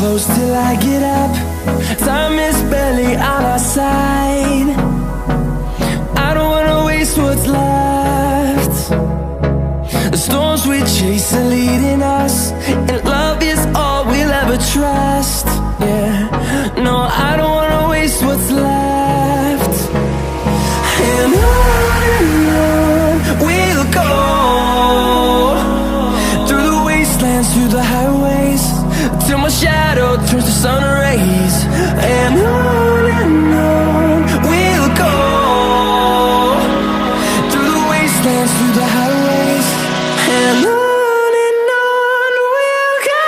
close till I get up. Time is barely on our side. I don't wanna waste what's left. The storms we chase are leading us, and love is all we'll ever trust. Yeah, no, I don't wanna waste what's left. And on we'll go, through the wastelands, through the highways, till my shadow turns to sun rays. And on we'll go, through the wastelands, through the highways, and on we'll go.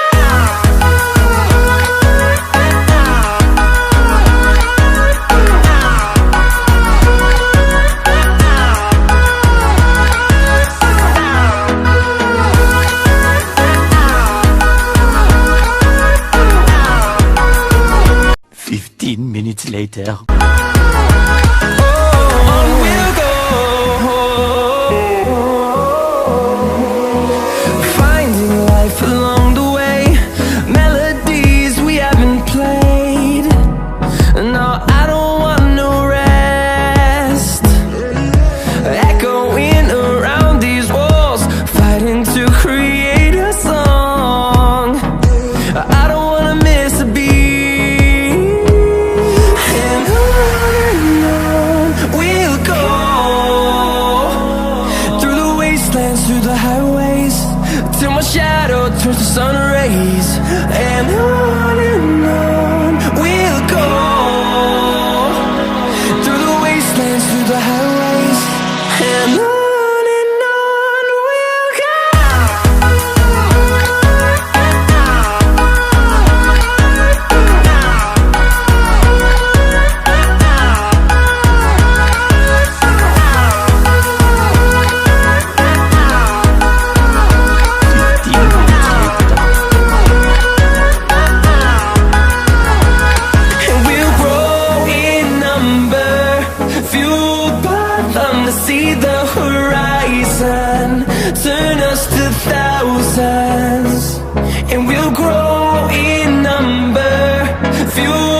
Minutes later. On we'll go, finding life along the way, melodies we haven't played. No, I don't want no rest, echoing around these walls, fighting to create a song. I don't wanna miss a beat. Through the highways, till my shadow turns to sun rays. And on we'll go, through the wastelands, through the highways, and on we'll go. you